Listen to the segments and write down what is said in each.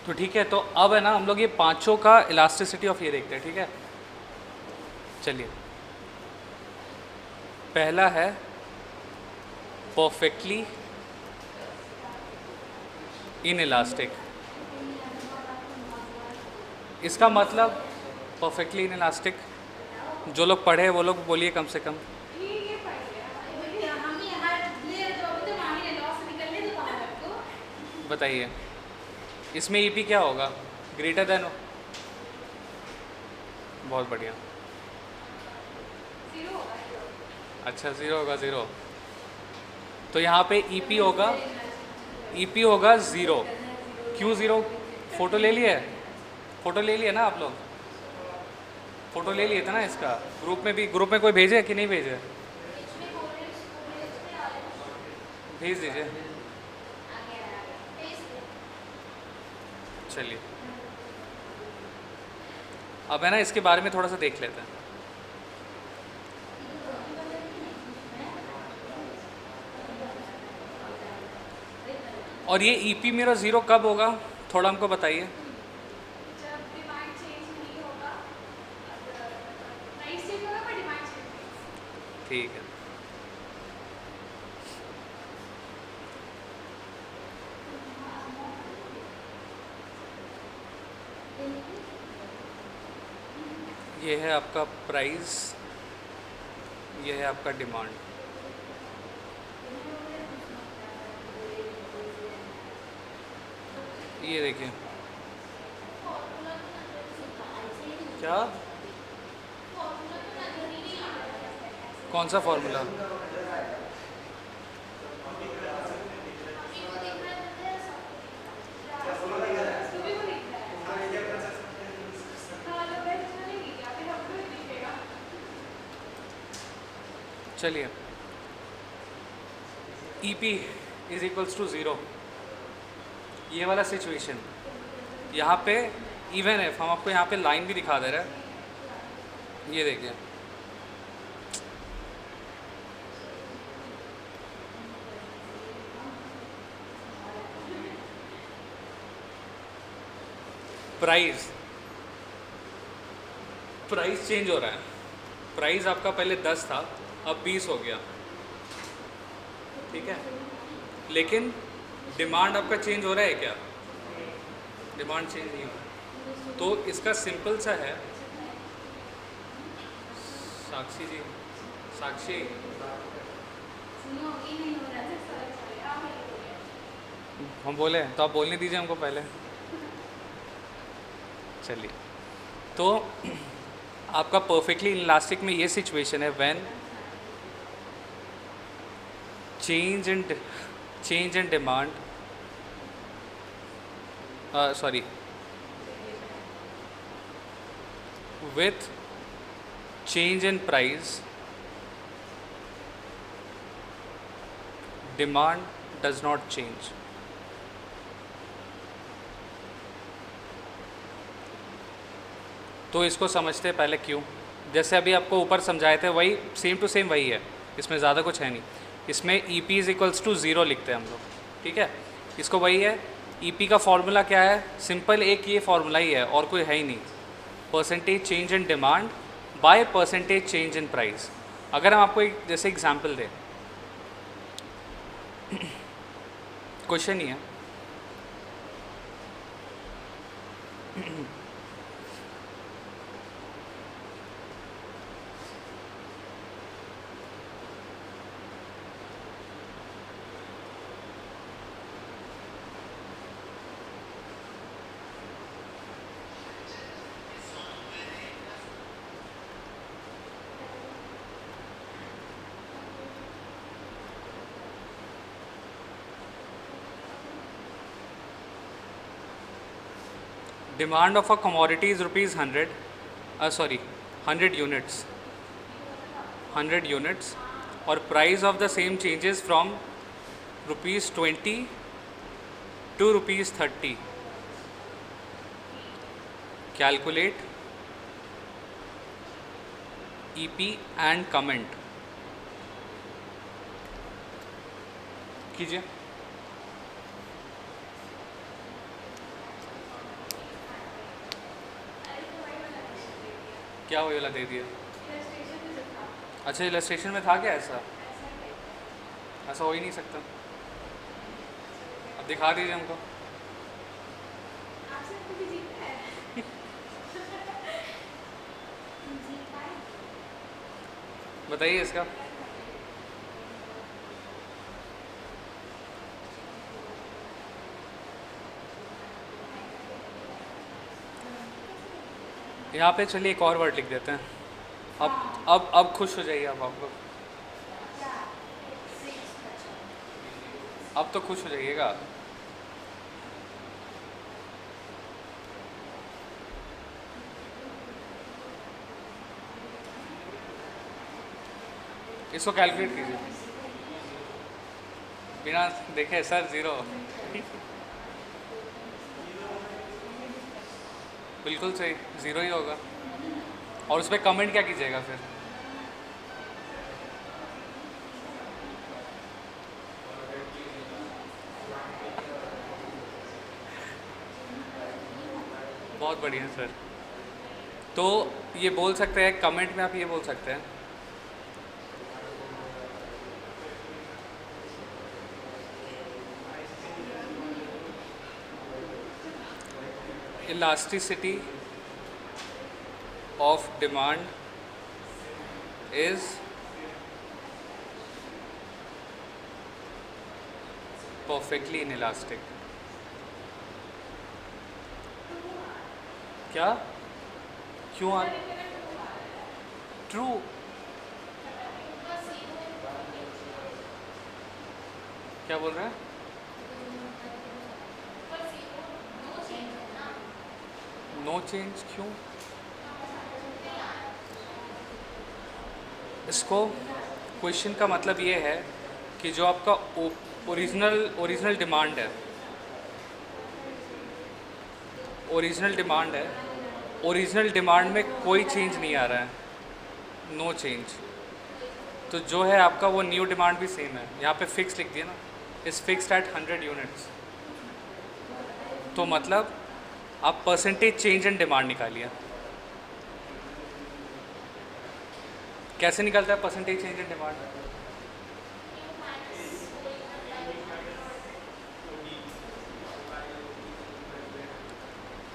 तो ठीक है, तो अब है ना हम लोग ये पांचों का इलास्टिसिटी ऑफ ये देखते हैं, ठीक है। चलिए, पहला है परफेक्टली इन इलास्टिक। इसका मतलब परफेक्टली इन इलास्टिक, जो लोग पढ़े वो लोग बोलिए कम से कम। बताइए इसमें ईपी क्या होगा? ग्रेटर देन हो। बहुत बढ़िया। अच्छा, ज़ीरो होगा, ज़ीरो। तो यहाँ पे ईपी होगा, ईपी होगा ज़ीरो। क्यों ज़ीरो? फ़ोटो ले लिए? फ़ोटो ले लिया ना आप लोग? फ़ोटो ले लिए थे ना इसका? ग्रुप में भी, ग्रुप में कोई भेजे कि नहीं भेजे? भेज दीजिए। चलिए, अब है ना इसके बारे में थोड़ा सा देख लेते हैं। और ये ईपी मेरा ज़ीरो कब होगा, थोड़ा हमको बताइए। ठीक है। ये है आपका प्राइस, ये है आपका डिमांड। ये देखिए क्या, कौन सा फॉर्मूला? चलिए, EP is equals to zero, ये वाला सिचुएशन। यहाँ पे इवन है, हम आपको यहाँ पे लाइन भी दिखा दे रहे हैं, ये देखिए। प्राइस, प्राइस चेंज हो रहा है। प्राइस आपका पहले 10 था, अब 20 हो गया, ठीक है। लेकिन डिमांड आपका चेंज हो रहा है क्या? डिमांड चेंज नहीं हो रहा। तो इसका सिंपल सा है, साक्षी जी, साक्षी, हम बोले तो आप बोलने दीजिए हमको पहले। चलिए, तो आपका परफेक्टली इलास्टिक में ये सिचुएशन है when change in demand, sorry, with change in price, demand does not change. तो इसको समझते हैं पहले क्यों। जैसे अभी आपको ऊपर समझाए थे वही सेम टू सेम वही है, इसमें ज़्यादा कुछ है नहीं। इसमें E P is equals to zero लिखते हैं हम लोग, ठीक है। इसको वही है, ई पी का फॉर्मूला क्या है? सिंपल एक ये फॉर्मूला ही है और कोई है ही नहीं, percentage change in demand by percentage change in price. अगर हम आपको एक जैसे एग्जांपल दें, क्वेश्चन ही है, demand of a commodity is rupees 100, sorry 100 units, 100 units, और price of the same changes from ₹20 to ₹30। Calculate EP and comment कीजिए। क्या वो वाला दे दिया? अच्छा, इलस्ट्रेशन में था क्या ऐसा? ऐसा हो ही नहीं सकता। अब दिखा दीजिए हमको। बताइए इसका। यहाँ पे चलिए एक और वर्ड लिख देते हैं। अब खुश हो जाइए। अब आपको अब तो खुश हो जाइएगा। इसको कैलकुलेट कीजिए बिना देखे। Sir zero. बिल्कुल सही, ज़ीरो ही होगा। और उस पर कमेंट क्या कीजिएगा फिर? बहुत बढ़िया सर। तो ये बोल सकते हैं कमेंट में, आप ये बोल सकते हैं elasticity of demand is perfectly inelastic। क्या? क्यों आ ट्रू? क्या बोल रहे हैं? नो चेंज क्यों? इसको क्वेश्चन का मतलब ये है कि जो आपका ओरिजिनल डिमांड है, ओरिजिनल डिमांड में कोई चेंज नहीं आ रहा है, नो चेंज। तो जो है आपका वो न्यू डिमांड भी सेम है। यहाँ पे फिक्स लिख दिया ना, इज फिक्स्ड एट 100 यूनिट्स। तो मतलब आप परसेंटेज चेंज इन डिमांड निकालिए। कैसे निकलता है परसेंटेज चेंज इन डिमांड?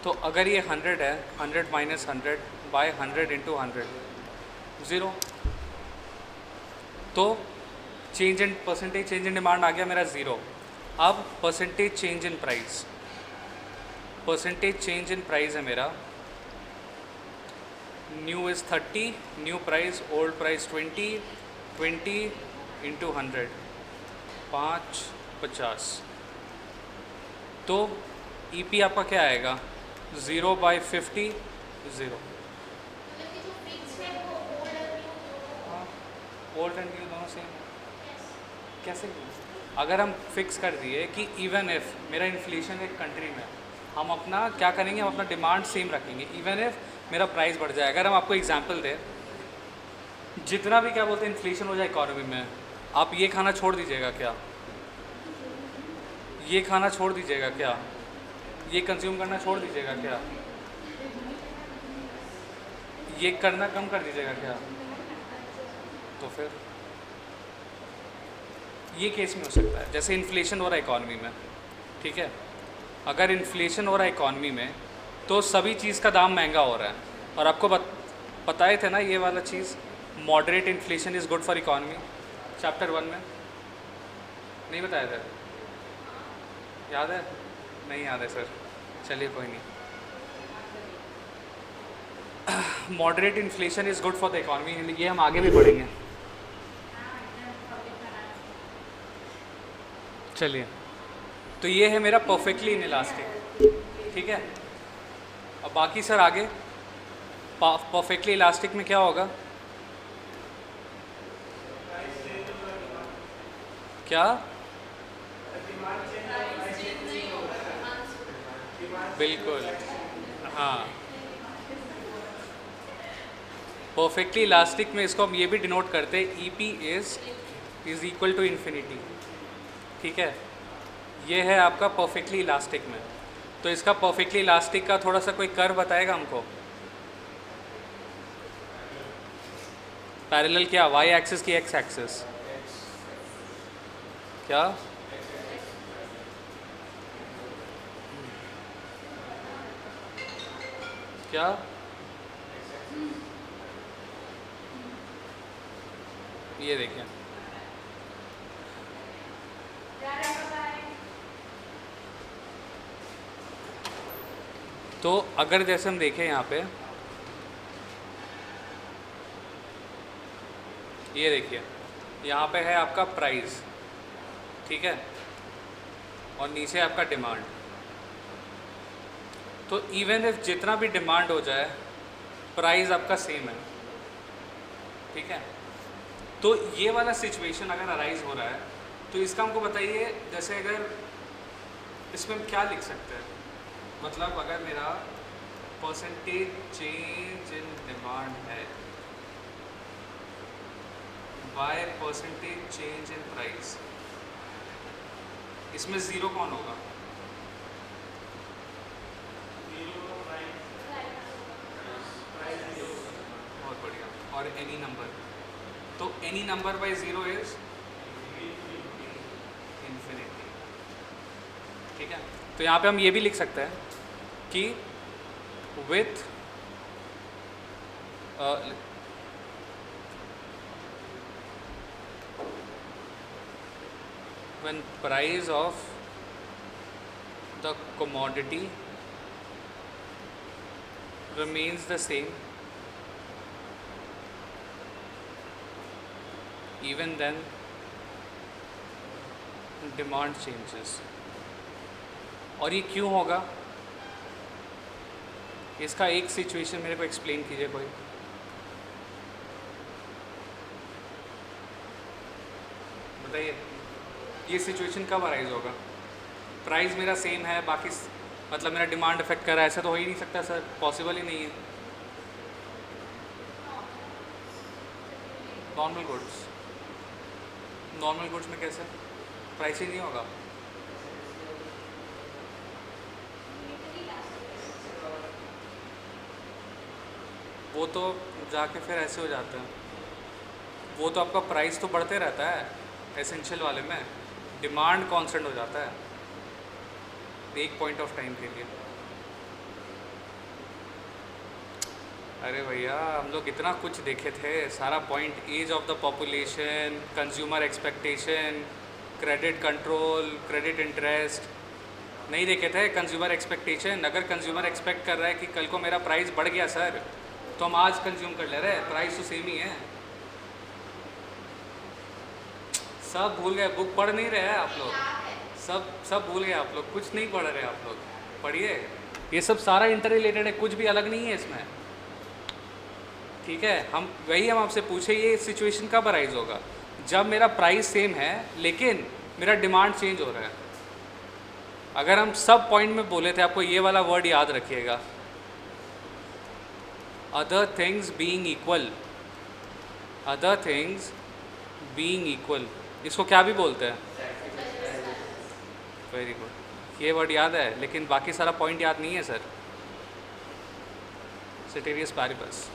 तो अगर ये 100 है, 100 माइनस 100 बाय 100 इंटू 100, ज़ीरो। तो change in percentage change in demand आ गया मेरा ज़ीरो। अब percentage change in price, percentage change in price है मेरा new is 30, new price old price 20, 20 into 100 5 50। तो ईपी आपका क्या आएगा? 0 by 50 zero. Old and new दोनों सेम है। कैसे? अगर हम फिक्स कर दिए कि इवन इफ़ मेरा इन्फ्लेशन एक कंट्री में, हम अपना क्या करेंगे, हम अपना डिमांड सेम रखेंगे इवन इफ़ मेरा प्राइस बढ़ जाए। अगर हम आपको एग्जांपल दें, जितना भी क्या बोलते हैं इन्फ्लेशन हो जाए इकोनॉमी में, आप ये खाना छोड़ दीजिएगा क्या? ये खाना छोड़ दीजिएगा क्या? ये कंज्यूम करना छोड़ दीजिएगा क्या? ये करना कम कर दीजिएगा क्या? तो फिर ये केस में हो सकता है जैसे इन्फ्लेशन हो रहा है इकॉनमी में, ठीक है। अगर इन्फ्लेशन हो रहा है इकॉनमी में तो सभी चीज़ का दाम महंगा हो रहा है। और आपको बताए थे ना ये वाला चीज़, moderate inflation is good for economy, chapter 1 में नहीं बताया था? याद है? नहीं याद है सर, चलिए कोई नहीं। Moderate inflation is good for the economy, ये हम आगे भी पढ़ेंगे। चलिए, तो ये है मेरा परफेक्टली इनइलास्टिक, ठीक है। अब बाकी सर आगे परफेक्टली इलास्टिक में क्या होगा? क्या? बिल्कुल, हाँ। परफेक्टली इलास्टिक में इसको हम ये भी डिनोट करते हैं, E P is equal to infinity, ठीक है। ये है आपका परफेक्टली इलास्टिक में। तो इसका परफेक्टली इलास्टिक का थोड़ा सा कोई कर्व बताएगा हमको? पैरेलल क्या, वाई एक्सिस की एक्स एक्सिस? क्या? क्या? ये देखिए, तो अगर जैसे हम देखें यहाँ पे, ये देखिए यहाँ पे है आपका प्राइस, ठीक है, और नीचे आपका डिमांड। तो इवन इफ जितना भी डिमांड हो जाए, प्राइस आपका सेम है, ठीक है। तो ये वाला सिचुएशन अगर अराइज हो रहा है, तो इसका हमको बताइए, जैसे अगर इसमें हम क्या लिख सकते हैं, मतलब अगर मेरा परसेंटेज चेंज इन डिमांड है by percentage change in price, इसमें ज़ीरो कौन होगा? बहुत बढ़िया। और एनी नंबर, तो any number by zero is infinity, ठीक है। तो यहाँ पे हम ये भी लिख सकते हैं कि with when price of the commodity remains the same, even then demand changes। और ये क्यों होगा, इसका एक सिचुएशन मेरे को एक्सप्लेन कीजिए कोई। बताइए ये सिचुएशन कब अराइज होगा? प्राइस मेरा सेम है, बाकी मतलब मेरा डिमांड अफेक्ट कर रहा है, ऐसा तो हो ही नहीं सकता सर, पॉसिबल ही नहीं है। नॉर्मल गुड्स, नॉर्मल गुड्स में कैसे प्राइस ही नहीं होगा? वो तो जाके फिर ऐसे हो जाता है, वो तो आपका प्राइस तो बढ़ते रहता है एसेंशियल वाले में, डिमांड कांस्टेंट हो जाता है एक पॉइंट ऑफ टाइम के लिए। अरे भैया हम लोग इतना कुछ देखे थे, सारा point, age of the population, consumer expectation, credit control, credit interest, नहीं देखे थे? कंज्यूमर एक्सपेक्टेशन, अगर कंज्यूमर एक्सपेक्ट कर रहा है कि कल को मेरा प्राइस बढ़ गया सर, तो हम आज कंज्यूम कर ले रहे हैं, प्राइस तो सेम ही है। सब भूल गए, बुक पढ़ नहीं रहे हैं आप लोग, सब भूल गए आप लोग, कुछ नहीं पढ़ रहे आप लोग, पढ़िए। ये सब सारा इंटर रिलेटेड है, कुछ भी अलग नहीं है इसमें, ठीक है। हम आपसे पूछे ये सिचुएशन कब अराइज होगा? जब मेरा प्राइस सेम है लेकिन मेरा डिमांड चेंज हो रहा है। अगर हम सब पॉइंट में बोले थे, आपको ये वाला वर्ड याद रखिएगा, other things being equal, other things being equal, इसको क्या भी बोलते हैं? वेरी गुड, ये वर्ड याद है, लेकिन बाकी सारा पॉइंट याद नहीं है सर। सेटेरियस पैरिबस,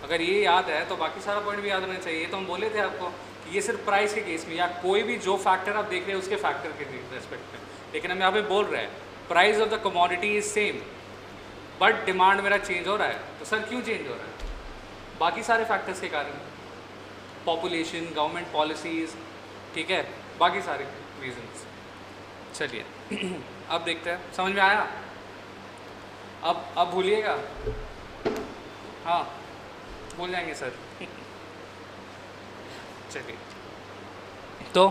अगर ये याद है तो बाकी सारा पॉइंट भी याद होना चाहिए। तो हम बोले थे आपको कि ये सिर्फ प्राइस के केस में, या कोई भी जो फैक्टर आप देख रहे हैं उसके फैक्टर के रेस्पेक्ट में, लेकिन हम यहाँ पे बोल रहे हैं price of the commodity is same but demand मेरा चेंज हो रहा है। तो सर क्यों चेंज हो रहा है? बाकी सारे फैक्टर्स के कारण, पॉपुलेशन, गवर्नमेंट पॉलिसीज़, ठीक है, बाकी सारे रीजंस। चलिए अब देखते हैं, समझ में आया? अब भूलिएगा, हाँ भूल जाएंगे सर। चलिए, तो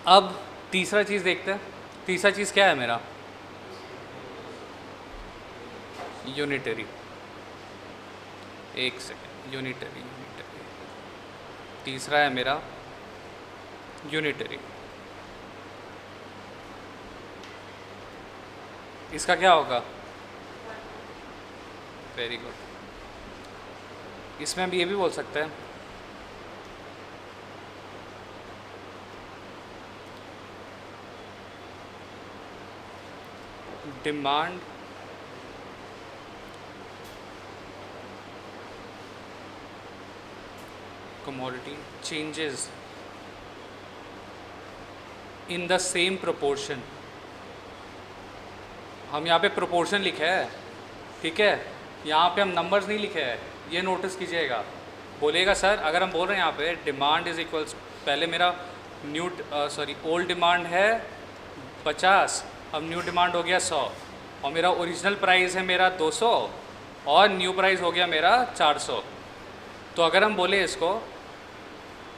अब तीसरा चीज़ देखते हैं। तीसरा चीज़ क्या है मेरा? यूनिटरी। एक सेकेंड, यूनिटरी, तीसरा है मेरा यूनिटरी। इसका क्या होगा? वेरी गुड, इसमें हम ये भी बोल सकते हैं demand commodity changes in the same proportion, हम यहाँ पे proportion लिखे है, ठीक है, यहाँ पे हम numbers नहीं लिखे हैं, ये नोटिस कीजिएगा। बोलेगा सर अगर हम बोल रहे हैं यहाँ पे डिमांड इज इक्वल्स, पहले मेरा ओल्ड डिमांड है 50, अब न्यू डिमांड हो गया 100, और मेरा ओरिजिनल प्राइस है मेरा 200 और न्यू प्राइस हो गया मेरा 400। तो अगर हम बोले इसको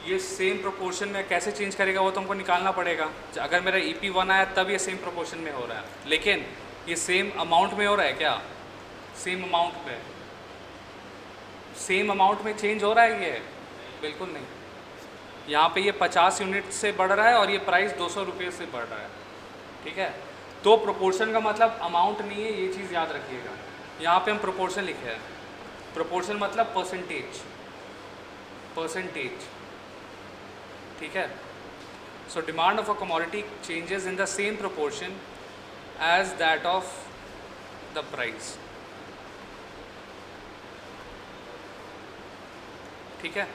ये सेम प्रोपोर्शन में कैसे चेंज करेगा वो तो हमको निकालना पड़ेगा। अगर मेरा EP1 आया तब ये सेम प्रोपोर्शन में हो रहा है, लेकिन ये सेम अमाउंट में हो रहा है क्या? सेम अमाउंट में, सेम अमाउंट में चेंज हो रहा है ये? बिल्कुल नहीं। यहाँ पे ये 50 यूनिट से बढ़ रहा है और ये प्राइस 200 रुपये से बढ़ रहा है, ठीक है। तो प्रोपोर्शन का मतलब अमाउंट नहीं है, ये चीज़ याद रखिएगा। यहाँ पे हम प्रोपोर्शन लिखे हैं, प्रोपोर्शन मतलब परसेंटेज, परसेंटेज, ठीक है। So demand of a commodity changes in the same proportion as that of the price, ठीक है।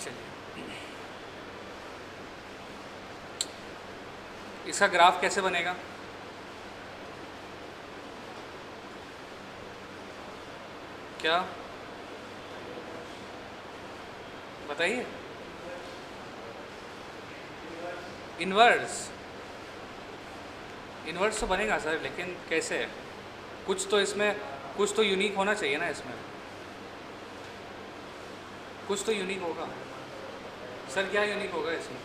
चलिए इसका ग्राफ कैसे बनेगा? क्या बताइए? इन्वर्स, इन्वर्स तो बनेगा सर, लेकिन कैसे? कुछ तो इसमें, कुछ तो यूनिक होना चाहिए ना इसमें, कुछ तो यूनिक होगा सर। क्या यूनिक होगा इसमें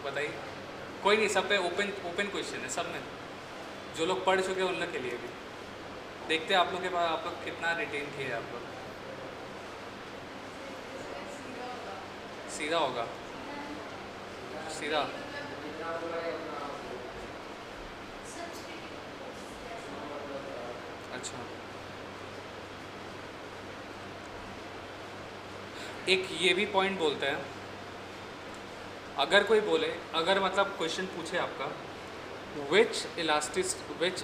बताइए? कोई नहीं, सब पे ओपन क्वेश्चन है, सब में जो लोग पढ़ चुके हैं उन लोग के लिए भी। देखते हैं आप लोग के पास, आप लोग कितना रिटेन किए आप लोग। सीधा होगा, सीधा। अच्छा, एक ये भी पॉइंट बोलते हैं, अगर कोई बोले, अगर मतलब क्वेश्चन पूछे आपका विच इलास्टिस विच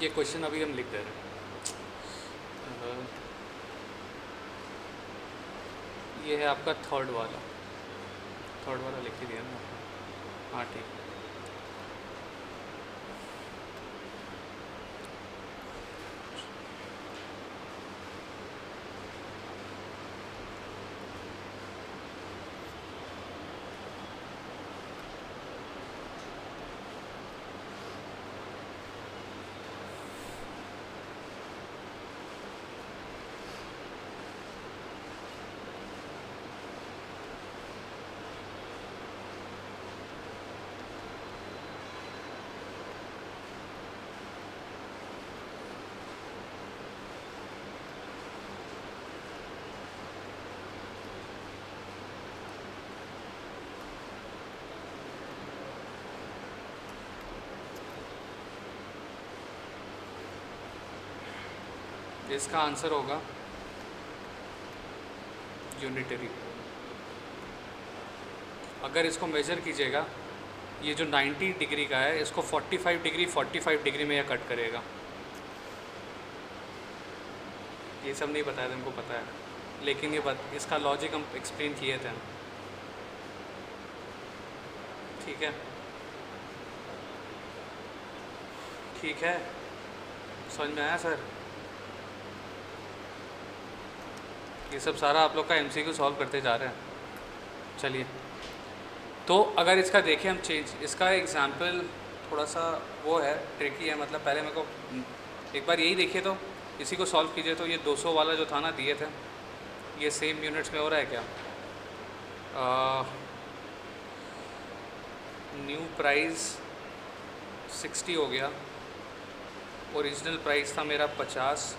ये क्वेश्चन अभी हम लिख दे रहे हैं, ये है आपका थर्ड वाला लिख के दिया ना? हाँ ठीक। इसका आंसर होगा यूनिटरी। अगर इसको मेजर कीजिएगा, ये जो 90 डिग्री का है इसको 45 डिग्री में यह कट करेगा। ये सब नहीं बताया था, हमको पता है, लेकिन ये इसका लॉजिक हम एक्सप्लेन किए थे, ठीक है। ठीक है, समझ में आया सर? ये सब सारा आप लोग का MCQ सॉल्व करते जा रहे हैं। चलिए, तो अगर इसका देखें हम चेंज, इसका एग्जाम्पल थोड़ा सा वो है, ट्रिकी है, मतलब पहले मेरे को एक बार यही देखिए, तो इसी को सॉल्व कीजिए। तो ये 200 वाला जो था ना दिए थे, ये सेम यूनिट्स में हो रहा है क्या? न्यू प्राइस 60 हो गया, ओरिजिनल प्राइस था मेरा 50,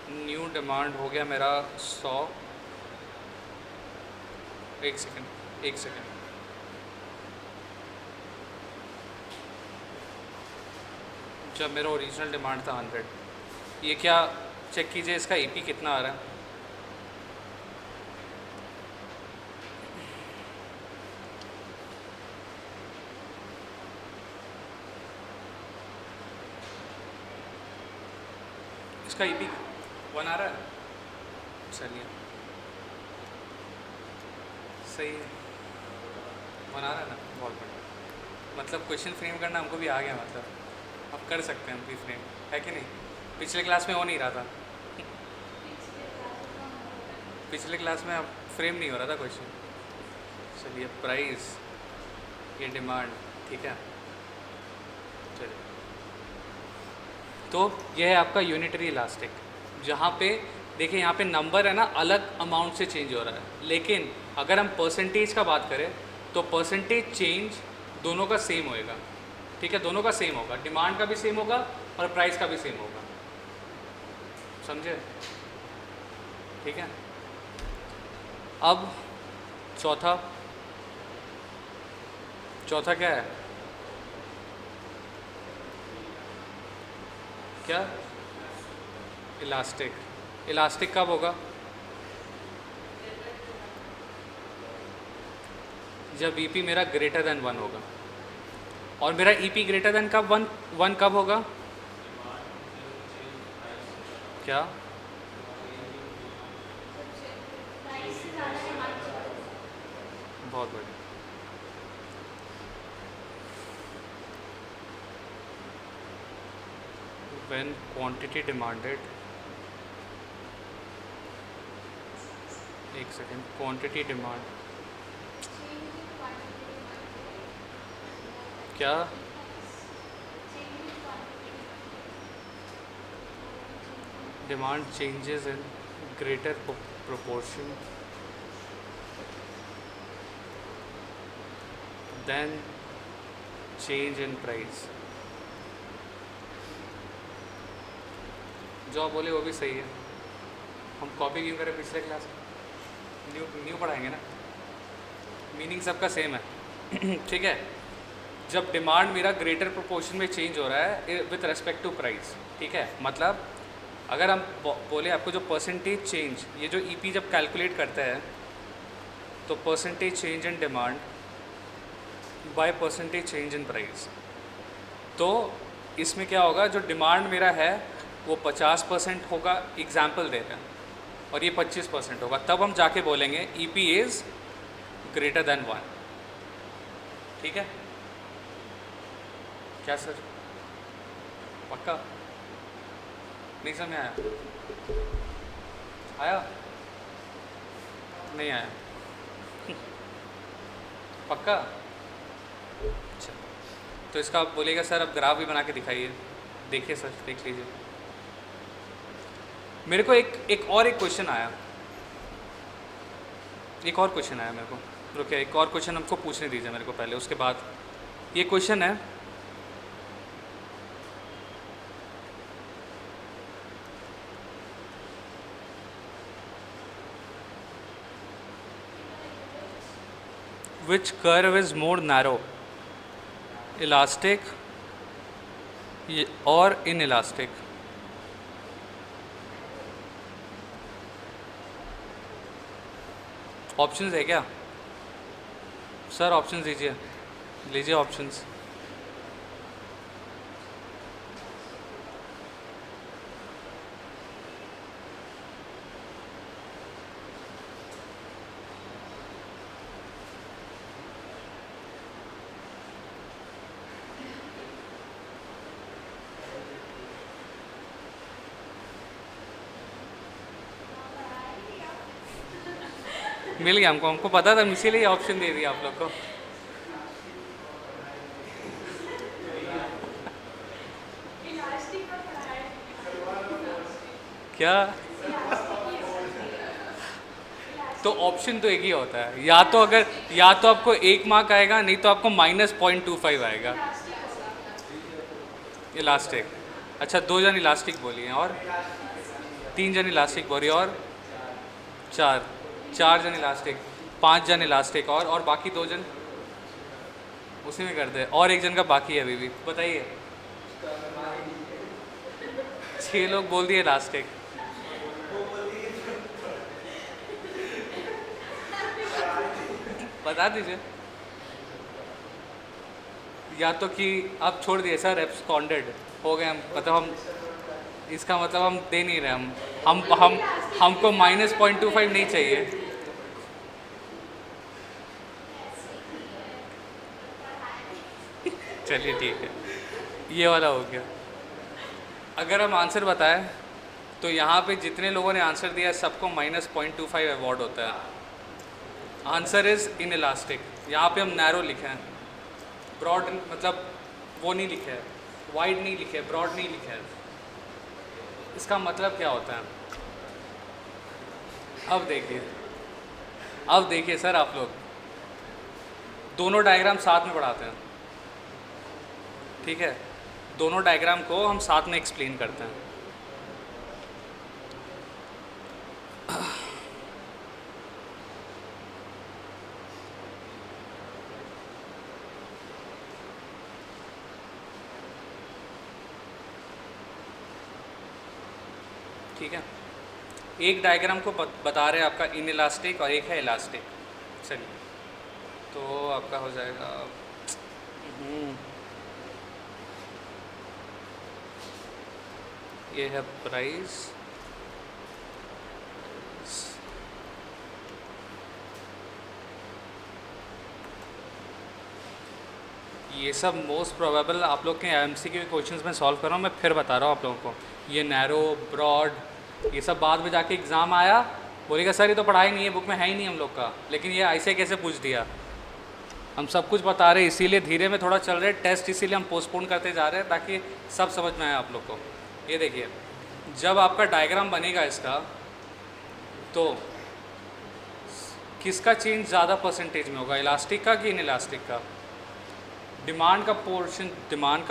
न्यू डिमांड हो गया मेरा 100। एक सेकेंड, जब मेरा ओरिजिनल डिमांड था 100, ये क्या चेक कीजिए इसका EP कितना आ रहा है। इसका ईपी 1 आ रहा है, चलिए सही है, 1 आ रहा है ना, बहुत बढ़िया। मतलब क्वेश्चन फ्रेम करना हमको भी आ गया, मतलब अब कर सकते हैं हम भी फ्रेम, है कि नहीं? पिछले क्लास में हो नहीं रहा था, पिछले क्लास में अब फ्रेम नहीं हो रहा था क्वेश्चन। चलिए प्राइस, ये डिमांड, ठीक है। चलिए तो यह है आपका यूनिटरी इलास्टिक, जहाँ पे देखिए यहाँ पे नंबर है ना अलग अमाउंट से चेंज हो रहा है, लेकिन अगर हम परसेंटेज का बात करें तो परसेंटेज चेंज दोनों का सेम होएगा, ठीक है, दोनों का सेम होगा, डिमांड का भी सेम होगा और प्राइस का भी सेम होगा, समझे? ठीक है। अब चौथा क्या है? क्या? इलास्टिक। इलास्टिक कब होगा? जब ईपी मेरा ग्रेटर देन 1 होगा। और मेरा ईपी ग्रेटर देन कब 1 कब होगा? क्या? बहुत बढ़िया। When quantity demanded, एक सेकेंड, क्वांटिटी डिमांड क्या? Demand changes in greater proportion than change in price. जो आप बोले वो भी सही है, हम कॉपी क्यों करें पिछले क्लास में, न्यू पढ़ाएंगे ना, मीनिंग सबका सेम है। ठीक है। जब डिमांड मेरा ग्रेटर प्रोपोर्शन में चेंज हो रहा है विथ रेस्पेक्ट टू प्राइस, ठीक है, मतलब अगर हम बोले आपको जो परसेंटेज चेंज, ये जो ईपी जब कैलकुलेट करता है तो percentage change in demand by percentage change in price, तो इसमें क्या होगा, जो डिमांड मेरा है वो 50% होगा, एग्जाम्पल दे रहे हैं, और ये 25% होगा, तब हम जाके बोलेंगे ईपी इज़ ग्रेटर देन 1। ठीक है क्या सर? पक्का? नहीं समझ आया? आया? नहीं आया? पक्का? अच्छा, तो इसका आप बोलिएगा सर अब ग्राफ भी बना के दिखाइए। देखिए सर, देख लीजिए। मेरे को एक क्वेश्चन आया, मेरे को, रुकिए, एक और क्वेश्चन हमको पूछने दीजिए मेरे को पहले, उसके बाद ये क्वेश्चन है, which curve is more narrow, elastic or inelastic? Options है क्या सर? ऑप्शंस दीजिए, लीजिए ऑप्शंस। मिल गया हमको पता था, इसीलिए ऑप्शन दे दिया आप लोग को। क्या? तो ऑप्शन तो एक ही होता है, या तो आपको 1 मार्क आएगा, नहीं तो आपको -0.25 आएगा। इलास्टिक। अच्छा, 2 जन इलास्टिक बोलिए, और 3 जन इलास्टिक बोलिए, और 4 जन इलास्टिक, 5 जन इलास्टिक, और बाकी 2 जन उसी में कर दे, और 1 जन का बाकी है अभी भी। बताइए, 6 लोग बोल दिए इलास्टिक। बता दीजिए, या तो कि आप छोड़ दिए सर, एब्सकॉन्डेड हो गए हम, मतलब हम इसका मतलब हम दे नहीं रहे, हम हमको -0.25 नहीं चाहिए। चलिए ठीक है, ये वाला हो गया। अगर हम आंसर बताएं तो यहाँ पे जितने लोगों ने आंसर दिया है सबको -0.25 अवार्ड होता है। Answer is in elastic. यहाँ पे हम नैरो लिखे हैं, ब्रॉड मतलब वो नहीं लिखे है, वाइड नहीं लिखे है, ब्रॉड नहीं लिखे है। इसका मतलब क्या होता है? अब देखिए सर, आप लोग दोनों डायग्राम साथ में पढ़ाते हैं, ठीक है? दोनों डायग्राम को हम साथ में एक्सप्लेन करते हैं। ठीक है, एक डायग्राम को बता रहे हैं आपका इन इलास्टिक और एक है इलास्टिक। चलिए, तो आपका हो जाएगा ये है प्राइस, ये सब मोस्ट प्रोबेबल आप लोग के एमसीक्यू के क्वेश्चंस में सॉल्व कर रहा हूँ। मैं फिर बता रहा हूँ आप लोगों को, ये नैरो ब्रॉड ये सब बाद में जाके एग्ज़ाम आया बोलेगा सर ये तो पढ़ाई नहीं है, बुक में है ही नहीं हम लोग का, लेकिन ये ऐसे कैसे पूछ दिया। हम सब कुछ बता रहे हैं, इसीलिए धीरे में थोड़ा चल रहे टेस्ट, इसीलिए हम पोस्टपोन करते जा रहे हैं ताकि सब समझ में आए आप लोग को। ये देखिए, जब आपका डायग्राम बनेगा इसका, तो किसका चेंज ज़्यादा परसेंटेज में होगा, इलास्टिक का कि इन इलास्टिक का? डिमांड का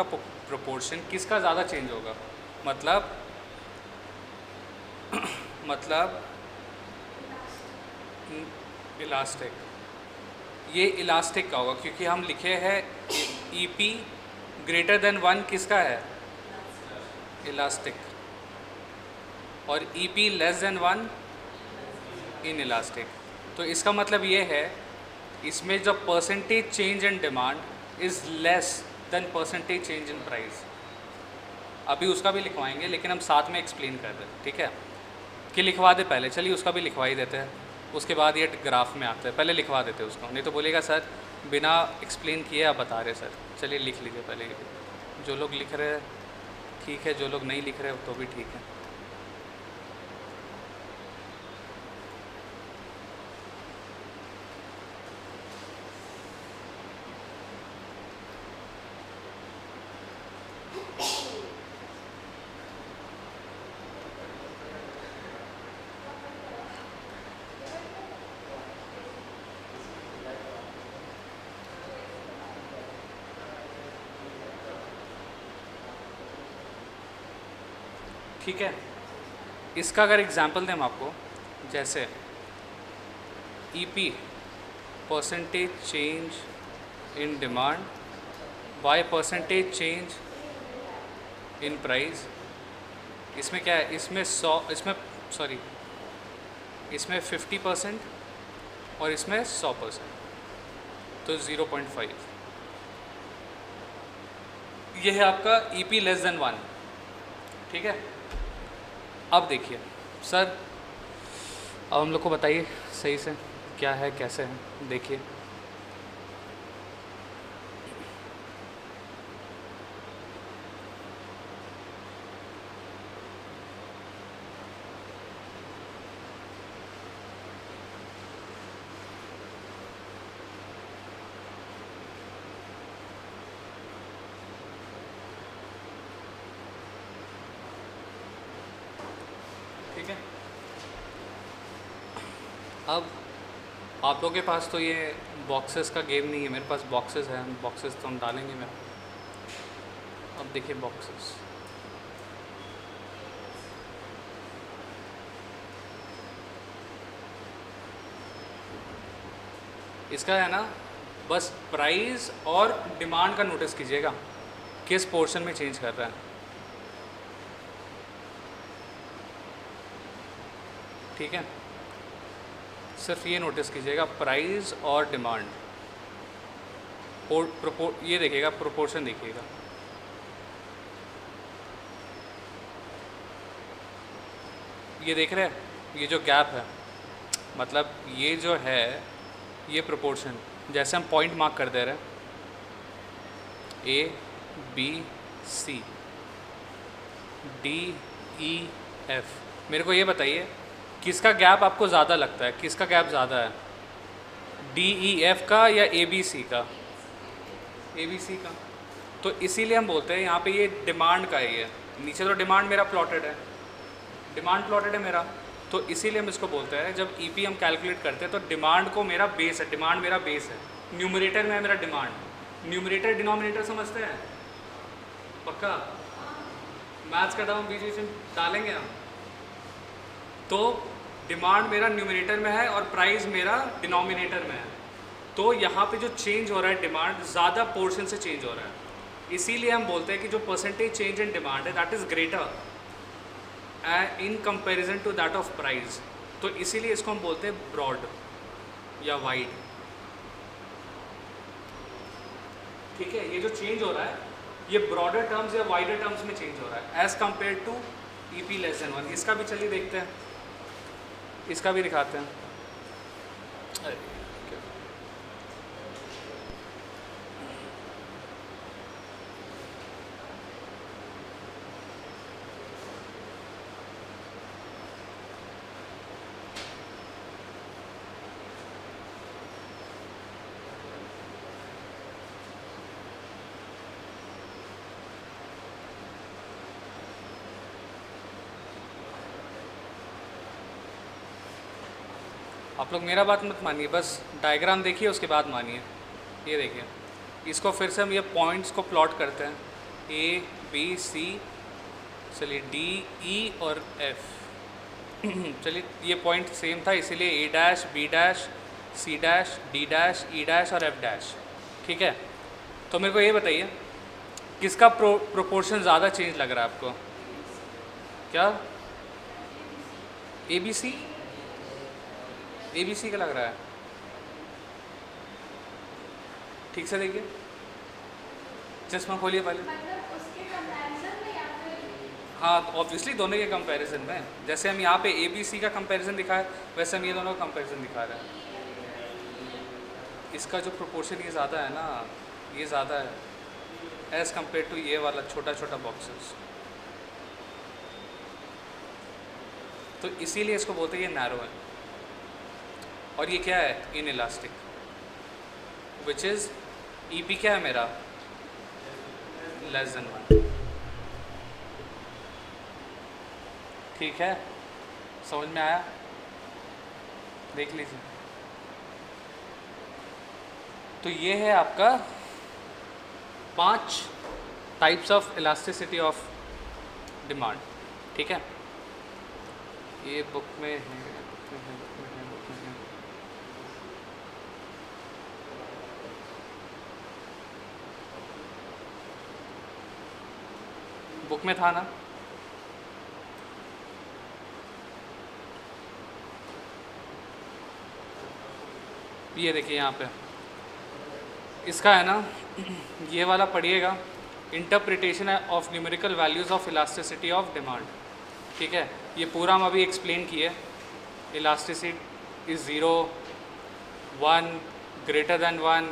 प्रोपोर्शन किसका ज़्यादा चेंज होगा? मतलब इलास्टिक। ये इलास्टिक का होगा क्योंकि हम लिखे हैं EP ग्रेटर देन 1 किसका है? इलास्टिक। और EP less than 1 in elastic. तो इसका मतलब ये है इसमें जब percentage change in demand is less than percentage change in price. अभी उसका भी लिखवाएंगे लेकिन हम साथ में एक्सप्लेन कर रहे हैं, ठीक है? कि लिखवा दे पहले, चलिए उसका भी लिखवा ही देते हैं, उसके बाद ये ग्राफ में आता है। पहले लिखवा देते हैं उसको, नहीं तो बोलेगा सर बिना एक्सप्लेन किए आप बता रहे सर। चलिए लिख लीजिए पहले, जो लोग लिख रहे हैं ठीक है, जो लोग नहीं लिख रहे तो भी ठीक है। ठीक है, इसका अगर एग्जांपल दें हम आपको, जैसे EP percentage change in demand by percentage change in price. इसमें क्या है? इसमें 50% और इसमें 100%, तो 0.5। ये है आपका EP लेस देन 1, ठीक है? अब देखिए सर, अब हम लोग को बताइए सही से क्या है कैसे है, देखिए। ठीक है, अब आप लोगों के पास तो ये बॉक्सेस का गेम नहीं है, मेरे पास बॉक्सेस हैं, बॉक्सेस तो हम डालेंगे मेरे। अब देखिए बॉक्सेस, इसका है ना, बस प्राइस और डिमांड का नोटिस कीजिएगा किस पोर्शन में चेंज कर रहा है, ठीक है? सिर्फ ये नोटिस कीजिएगा प्राइस और डिमांड, ये देखिएगा प्रोपोर्शन देखिएगा। ये देख रहे हैं, ये जो गैप है, मतलब ये जो है ये प्रोपोर्शन, जैसे हम पॉइंट मार्क कर दे रहे हैं A B C D E F, मेरे को ये बताइए किसका गैप आपको ज़्यादा लगता है, किसका गैप ज़्यादा है, D E F का या A B C का? A B C का। तो इसीलिए हम बोलते हैं यहाँ पे ये डिमांड का है, ये नीचे तो डिमांड मेरा प्लॉटेड है, डिमांड प्लॉटेड है मेरा, तो इसीलिए हम इसको बोलते हैं जब ईपी हम कैलकुलेट करते हैं तो डिमांड को मेरा बेस है, डिमांड मेरा बेस है, न्यूमरेटर में है मेरा डिमांड, न्यूमरेटर डिनोमिनेटर समझते हैं पक्का? मैथ्स का टर्म बीच बीच में डालेंगे हम। तो डिमांड मेरा न्यूमरेटर में है और प्राइस मेरा डिनोमिनेटर में है, तो यहाँ पे जो चेंज हो रहा है डिमांड ज़्यादा पोर्शन से चेंज हो रहा है, इसीलिए हम बोलते हैं कि जो परसेंटेज चेंज इन डिमांड है that is greater in comparison to that of price, तो इसीलिए इसको हम बोलते हैं ब्रॉड या वाइड। ठीक है, ये जो चेंज हो रहा है ये ब्रॉडर टर्म्स या वाइडर टर्म्स में चेंज हो रहा है as compare to EP less than 1। इसका भी चलिए देखते हैं, इसका भी दिखाते हैं। आप लोग मेरा बात मत मानिए, बस डायग्राम देखिए उसके बाद मानिए। ये देखिए, इसको फिर से हम ये पॉइंट्स को प्लॉट करते हैं, A B C, चलिए D E और F चलिए ये पॉइंट सेम था इसीलिए A dash B dash C dash D dash E dash और F डैश। ठीक है, तो मेरे को ये बताइए किसका प्रोपोर्शन ज़्यादा चेंज लग रहा है आपको? क्या ABC? ABC का लग रहा है? ठीक से देखिए, चश्मा खोलिए पहले। मतलब उसके कंपैरिजन में या फिर? हाँ, ऑब्वियसली दोनों के कंपैरिजन में, जैसे हम यहाँ पे ABC का कंपैरिजन दिखा है वैसे हम ये दोनों का कंपैरिजन दिखा रहे हैं। इसका जो प्रोपोर्शन ये ज़्यादा है ना, ये ज़्यादा है एज़ कम्पेयर टू ये वाला छोटा छोटा बॉक्सेस, तो इसीलिए इसको बोलते हैं ये नैरो है। और ये क्या है? In elastic, which is EP क्या है मेरा? Less than 1। ठीक है, समझ में आया? देख लीजिए, तो ये है आपका 5 types of elasticity of demand. ठीक है, ये बुक में है, बुक में है, बुक में है, बुक में है। बुक में था ना? ये देखिए यहाँ पे इसका है ना, ये वाला पढ़िएगा, interpretation of numerical values of elasticity of demand. ठीक है, ये पूरा हम अभी एक्सप्लेन किए, elasticity is 0, 1, greater than 1,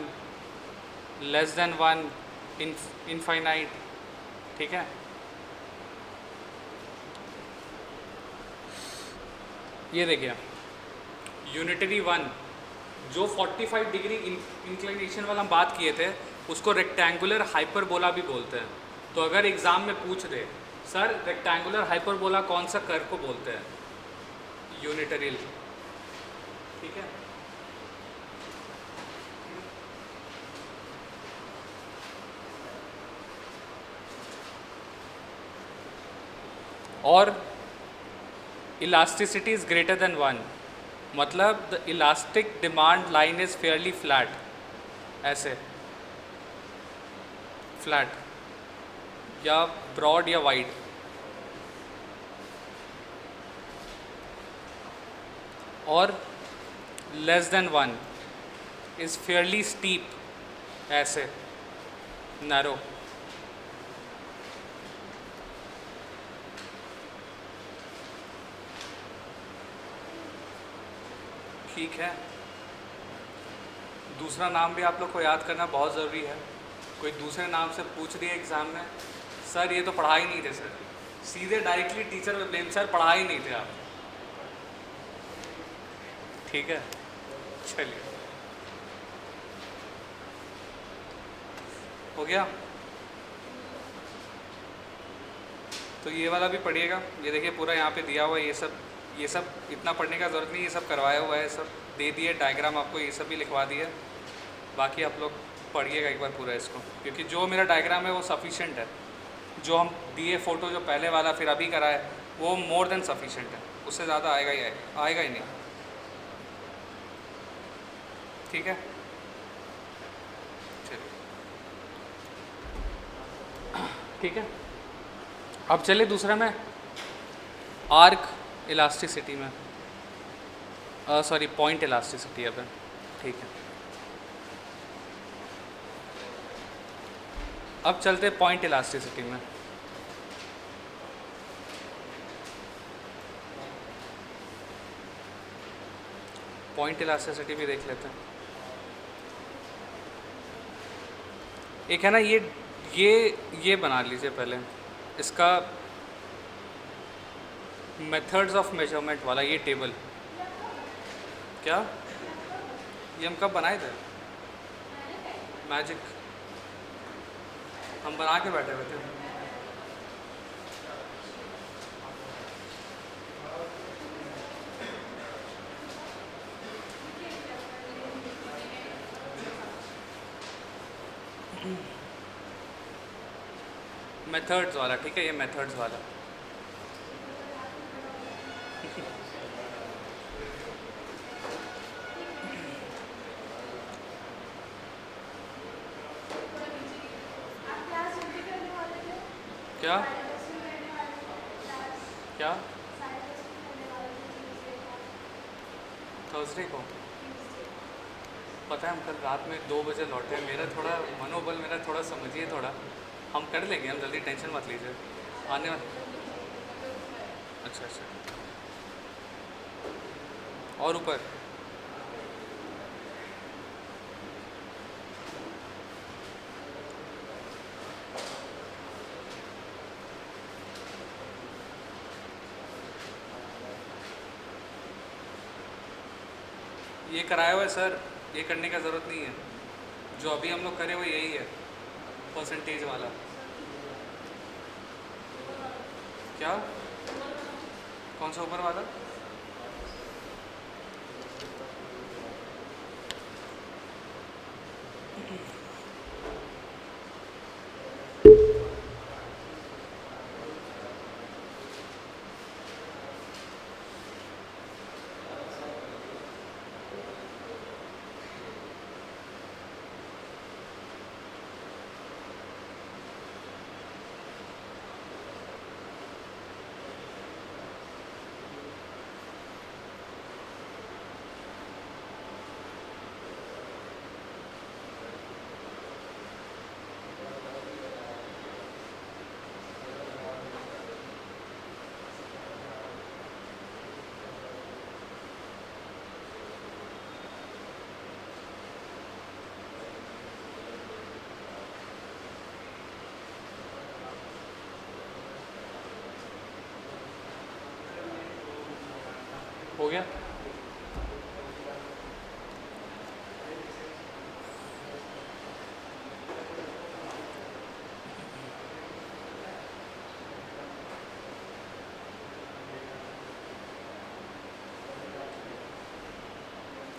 less than 1, infinite. ठीक है, ये देखिए यूनिटरी 1 जो 45 डिग्री इंक्लिनेशन वाला हम बात किए थे उसको रेक्टेंगुलर हाइपरबोला भी बोलते हैं। तो अगर एग्ज़ाम में पूछ दे सर रेक्टेंगुलर हाइपरबोला कौन सा कर्व को बोलते हैं? यूनिटरी। ठीक है, और इलास्टिसिटी इज़ ग्रेटर देन 1, मतलब the elastic demand line is Fairlie flat, ऐसे फ्लैट या ब्रॉड या वाइड। और less than 1 is Fairlie steep, ऐसे नैरो। ठीक है, दूसरा नाम भी आप लोग को याद करना बहुत ज़रूरी है। कोई दूसरे नाम से पूछ दिया एग्ज़ाम में, सर ये तो पढ़ा ही नहीं थे सर, सीधे डायरेक्टली टीचर पे ब्लेम, सर पढ़ा ही नहीं थे आप। ठीक है, चलिए हो गया। तो ये वाला भी पढ़िएगा, ये देखिए पूरा यहाँ पे दिया हुआ है, ये सब इतना पढ़ने का ज़रूरत नहीं, ये सब करवाया हुआ है, सब दे दिए, डायग्राम आपको ये सब भी लिखवा दिए। बाकी आप लोग पढ़िएगा एक बार पूरा इसको, क्योंकि जो मेरा डायग्राम है वो सफिशेंट है। जो हम दिए फ़ोटो जो पहले वाला फिर अभी करा है वो मोर देन सफिशेंट है, उससे ज़्यादा आएगा ही आएगा ही नहीं। ठीक है, चलिए ठीक है। अब चलिए दूसरा में आर्क इलास्टिसिटी में, सॉरी पॉइंट इलास्टिसिटी अब है। ठीक है, अब चलते पॉइंट इलास्टिसिटी में। पॉइंट इलास्टिसिटी भी देख लेते हैं। एक है ना ये बना लीजिए पहले, इसका मेथड्स ऑफ मेजरमेंट वाला ये टेबल। क्या ये हम कब बनाए थे? मैजिक हम बना के बैठे हुए थे। मेथड्स वाला, ठीक है, ये मेथड्स वाला। आप क्लास जल्दी करने वाले थे? क्या क्या थर्सडे को? पता है हम कल रात में 2 बजे लौटे, मेरा थोड़ा मनोबल मेरा थोड़ा समझिए थोड़ा, हम कर लेंगे, हम जल्दी, टेंशन मत लीजिए आने वाले। अच्छा अच्छा, और ऊपर ये कराया हुआ है सर, ये करने का ज़रूरत नहीं है, जो अभी हम लोग करे वो यही है, परसेंटेज वाला। क्या कौन सा ऊपर वाला? हो गया?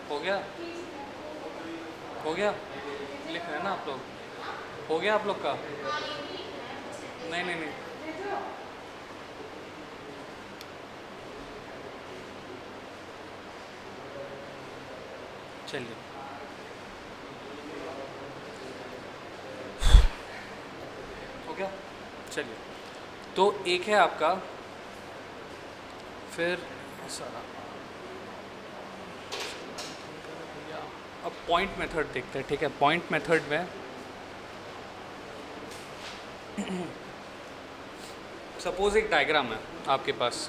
हो गया? हो गया? लिख रहे हैं ना आप लोग? हो गया आप लोग का? नहीं नहीं नहीं, चलिए हो गया। चलिए, तो एक है आपका, फिर सारा अब पॉइंट मेथड देखते हैं। ठीक है, पॉइंट मेथड में सपोज एक डायग्राम है आपके पास,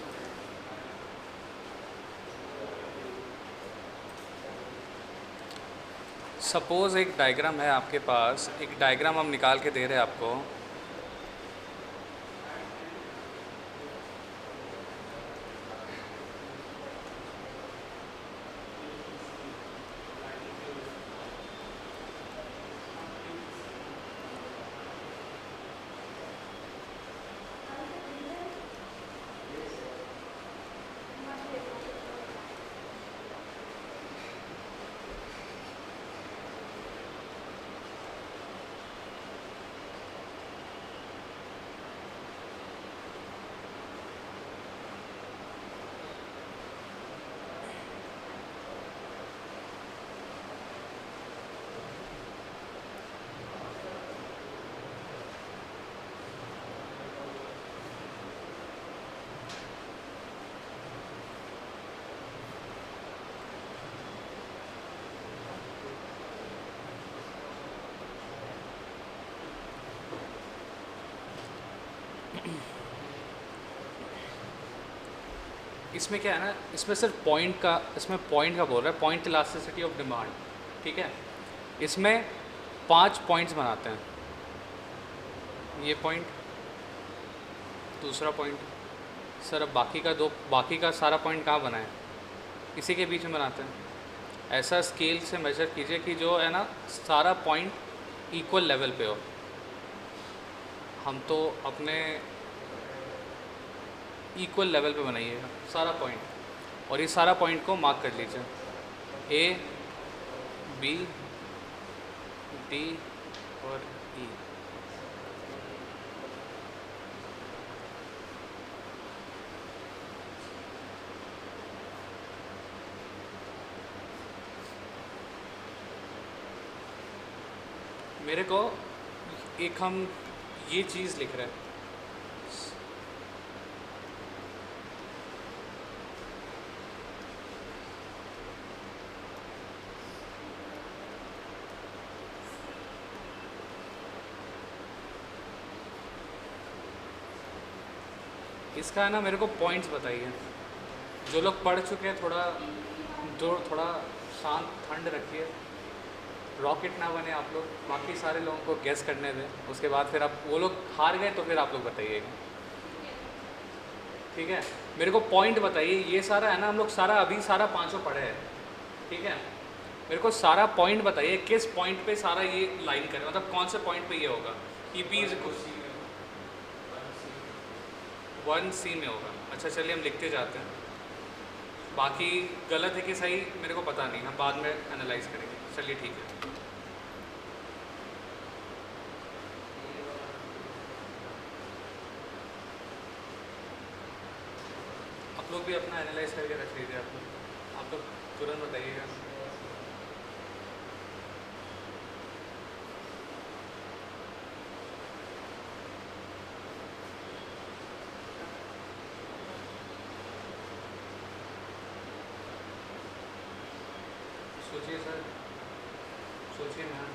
सपोज़ एक डायग्राम है आपके पास, एक डायग्राम हम निकाल के दे रहे हैं आपको। इसमें क्या है ना, इसमें सिर्फ पॉइंट का बोल रहा है, पॉइंट इलास्टिसिटी ऑफ डिमांड। ठीक है, इसमें 5 पॉइंट्स बनाते हैं। ये पॉइंट, दूसरा पॉइंट। सर अब बाकी का सारा पॉइंट कहाँ बनाए? इसी के बीच में बनाते हैं। ऐसा स्केल से मेजर कीजिए कि जो है ना सारा पॉइंट इक्वल लेवल पे हो। हम तो अपने इक्वल लेवल पे बनाइएगा सारा पॉइंट, और ये सारा पॉइंट को मार्क कर लीजिए, ए बी डी और ई। मेरे को एक हम ये चीज़ लिख रहे हैं, इसका है ना मेरे को पॉइंट्स बताइए। जो लोग पढ़ चुके हैं थोड़ा शांत ठंड रखिए, रॉकेट ना बने आप लोग, बाकी सारे लोगों को गेस करने दें। उसके बाद फिर आप, वो लोग हार गए तो फिर आप लोग बताइएगा। ठीक है, मेरे को पॉइंट बताइए। ये सारा है ना, हम लोग सारा पांचों पढ़े हैं। ठीक है, मेरे को सारा पॉइंट बताइए, किस पॉइंट पे सारा ये लाइन करे, मतलब कौन से पॉइंट पे ये होगा। ई पी इज 1C में होगा। अच्छा चलिए हम लिखते जाते हैं, बाकी गलत है कि सही मेरे को पता नहीं, हम बाद में एनालाइज करेंगे। चलिए ठीक है, आप लोग भी अपना एनालाइज करके रख लीजिए। आप लोग तुरंत बताइएगा। सोचिए सर, सोचिए मैम।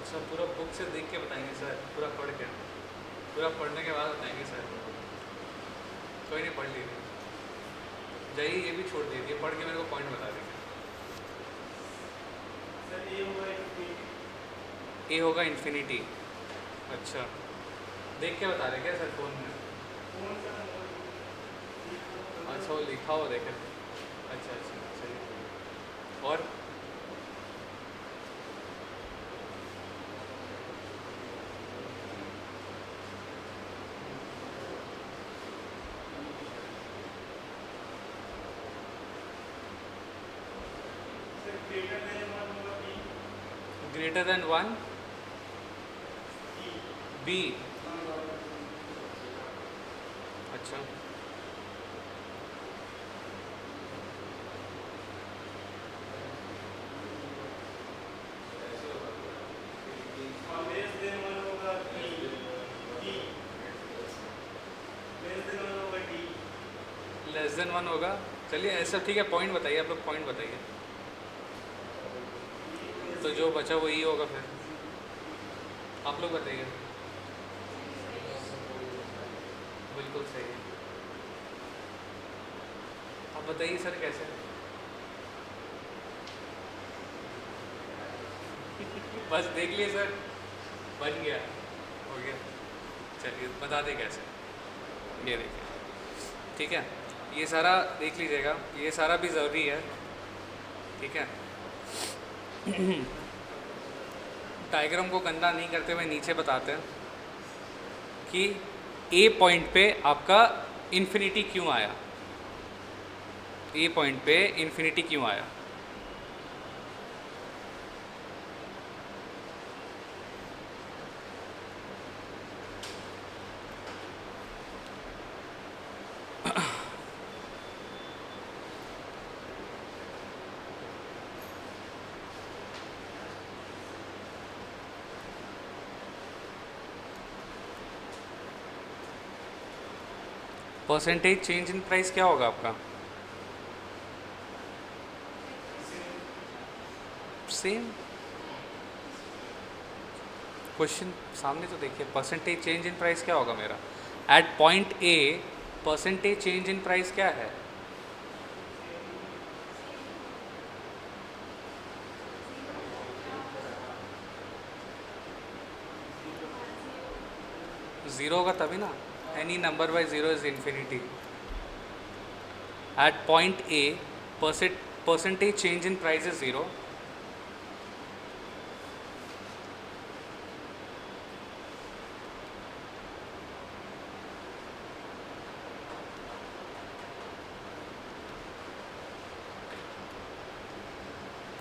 सर पूरा बुक से देख के बताएंगे सर, पूरा पढ़ के, पूरा पढ़ने के बाद बताएंगे सर। कोई नहीं, पढ़ लीजिए। जाइए, ये भी छोड़ दीजिए, पढ़ के मेरे को पॉइंट बता दीजिए। ए होगा इन्फिनिटी। अच्छा, देख के बता रहे क्या सर फ़ोन में? अच्छा वो लिखा हुआ देखे। अच्छा अच्छा, चलिए। और ग्रेटर देन 1 बी। अच्छा, लेस देन 1 होगा। चलिए ऐसा ठीक है, पॉइंट बताइए, आप लोग पॉइंट बताइए। तो जो बचा वही होगा फिर। आप लोग बताइए। बिल्कुल सही है। आप बताइए सर कैसे। बस देख लिए सर, बन गया, हो गया। चलिए बता दें कैसे। ये देखिए, ठीक है, ये सारा देख लीजिएगा, ये सारा भी ज़रूरी है, ठीक है। डायग्राम को गंदा नहीं करते हुए नीचे बताते हैं कि ए पॉइंट पे आपका इन्फिनिटी क्यों आया, ए पॉइंट पे इन्फिनिटी क्यों आया। परसेंटेज चेंज इन प्राइस क्या होगा आपका? सेम क्वेश्चन सामने तो देखिए, परसेंटेज चेंज इन प्राइस क्या होगा मेरा at point A. Percentage change in price क्या है? ज़ीरो होगा तभी ना, any number by zero is infinity. At point A percentage change in price is zero.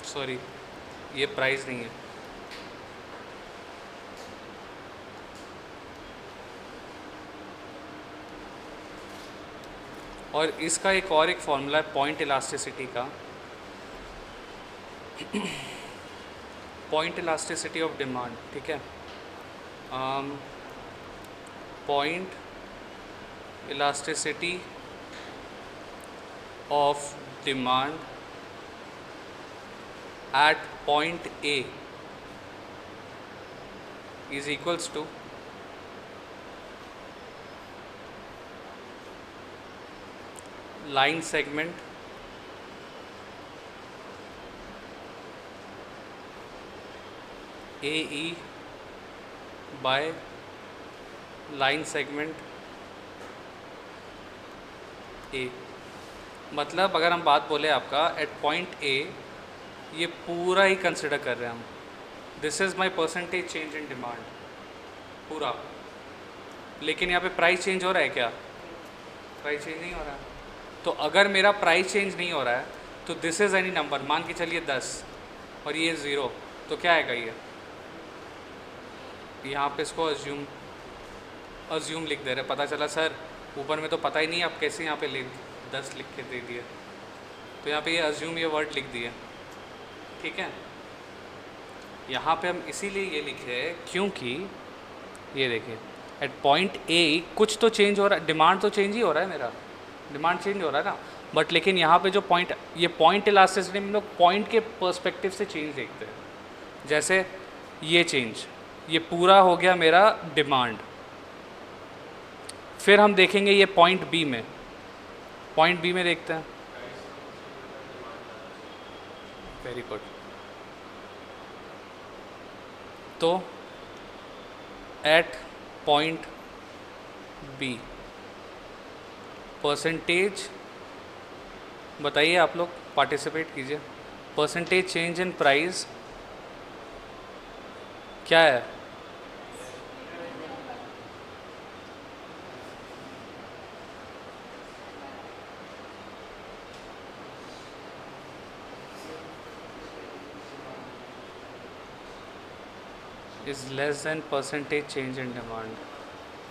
Sorry, ये प्राइस नहीं है। और इसका एक और एक फॉर्मूला है पॉइंट इलास्टिसिटी का, पॉइंट इलास्टिसिटी ऑफ डिमांड, ठीक है। Point elasticity of demand at point A is equals to line segment AE by line segment A। मतलब अगर हम बात बोले आपका एट पॉइंट A, ये पूरा ही कंसिडर कर रहे हैं हम, this is my percentage change in demand पूरा। लेकिन यहाँ पे प्राइस चेंज हो रहा है क्या? प्राइस चेंज नहीं हो रहा है। तो अगर मेरा प्राइस चेंज नहीं हो रहा है तो दिस इज़ एनी नंबर, मान के चलिए 10 और ये 0, तो क्या आएगा ये? यहाँ पे इसको अज्यूम लिख दे रहे। पता चला सर ऊपर में तो पता ही नहीं, आप कैसे यहाँ पे 10 लिख के दे दिए, तो यहाँ पे ये अज्यूम ये वर्ड लिख दिए, ठीक है। यहाँ पे हम इसीलिए ये लिखे क्योंकि ये देखिए एट पॉइंट ए कुछ तो चेंज हो रहा है, डिमांड तो चेंज ही हो रहा है, मेरा डिमांड चेंज हो रहा है ना। बट लेकिन यहाँ पे जो पॉइंट, ये पॉइंट इलास्टिसिटी में लोग पॉइंट के पर्सपेक्टिव से चेंज देखते हैं। जैसे ये चेंज, ये पूरा हो गया मेरा डिमांड। फिर हम देखेंगे ये पॉइंट बी में, पॉइंट बी में देखते हैं। Very good. तो एट पॉइंट बी परसेंटेज, बताइए आप लोग पार्टिसिपेट कीजिए, परसेंटेज चेंज इन प्राइस क्या है? Is less than percentage change in demand,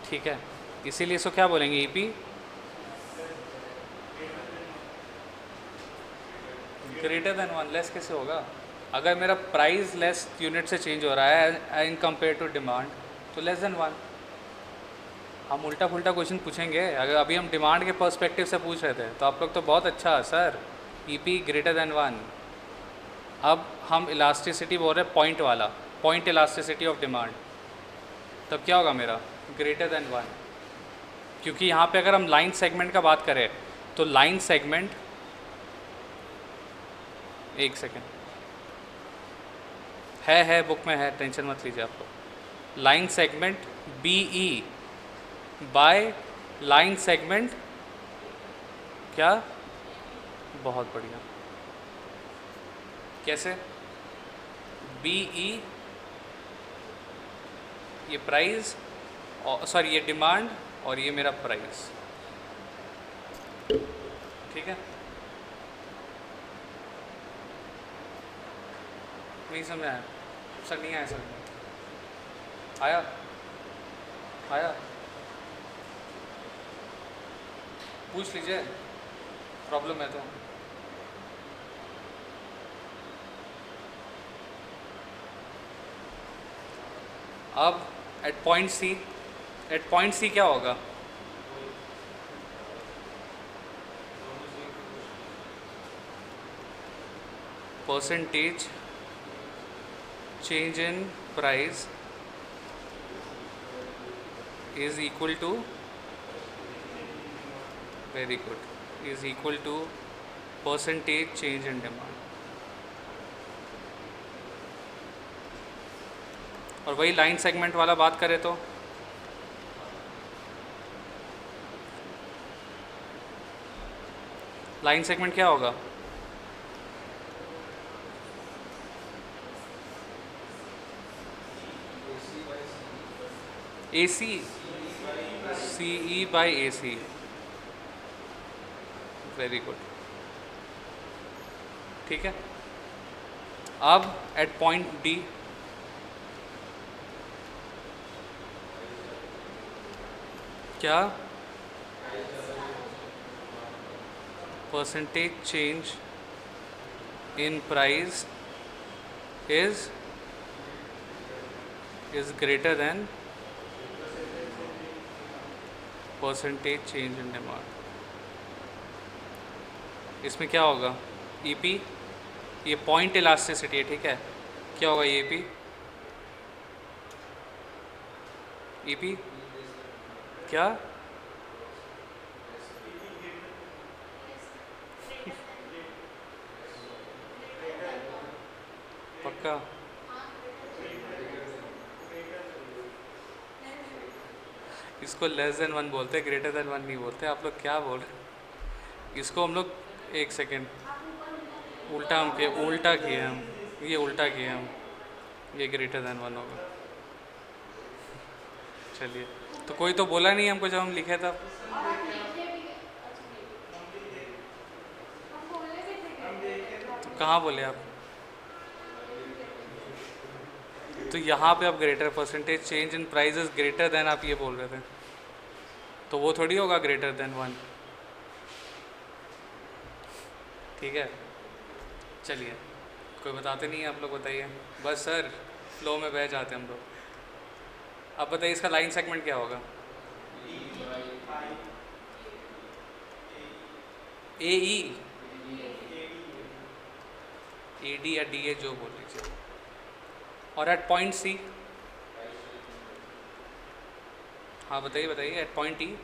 ठीक है। इसीलिए इसको क्या बोलेंगे? EP greater than 1। लेस कैसे होगा? अगर मेरा प्राइस लेस यूनिट से चेंज हो रहा है इन कंपेयर टू डिमांड, तो लेस देन 1। हम उल्टा पुल्टा क्वेश्चन पूछेंगे। अगर अभी हम डिमांड के पर्सपेक्टिव से पूछ रहे थे तो आप लोग तो बहुत अच्छा सर, ईपी ग्रेटर देन 1। अब हम इलास्टिसिटी बोल रहे हैं पॉइंट वाला, पॉइंट इलास्टिसिटी ऑफ डिमांड, तब क्या होगा मेरा ग्रेटर देन 1, क्योंकि यहाँ पे अगर हम लाइन सेगमेंट का बात करें तो लाइन सेगमेंट, एक सेकेंड, है बुक में है, टेंशन मत लीजिए आप लोग। Line segment B E by line segment क्या, बहुत बढ़िया, कैसे, बी ई ये प्राइस, और सॉरी ये डिमांड और ये मेरा प्राइस, ठीक है। नहीं समझ आया सर, नहीं आया सर, आया आया, पूछ लीजिए, प्रॉब्लम है तो। अब एट पॉइंट सी क्या होगा, percentage change in price is equal to, very good, is equal to percentage change in demand। और वही लाइन सेगमेंट वाला बात करें तो लाइन सेगमेंट क्या होगा, A C, C E by A C, very good, ठीक है। अब एट पॉइंट डी, क्या, percentage change in price is greater than percentage change in demand. इसमें क्या होगा, ईपी, ये पॉइंट इलास्टिसिटी है, ठीक है, क्या होगा ये ईपी, ईपी क्या, पक्का, इसको लेस देन 1 बोलते हैं, ग्रेटर देन 1 नहीं बोलते। आप लोग क्या बोल रहे हैं, इसको हम लोग, एक सेकेंड, उल्टा हम किए, उल्टा किए हम, ये उल्टा किए हम, ये ग्रेटर देन 1 होगा। चलिए, तो कोई तो बोला नहीं हमको जब हम लिखे तब, और आप लिखे भी, हम बोले भी थे तो कहाँ बोले आप, तो यहाँ पे आप greater, percentage change in price is greater then, आप ये बोल रहे थे, तो वो थोड़ी होगा ग्रेटर देन 1, ठीक है। चलिए, कोई बताते नहीं है आप लोग, बताइए, बस सर फ्लो में बह जाते हैं हम लोग। अब बताइए इसका लाइन सेगमेंट क्या होगा, ए ई, ए डी या डी ए जो बोल लीजिए, और एट पॉइंट सी, हाँ बताइए बताइए, at point E,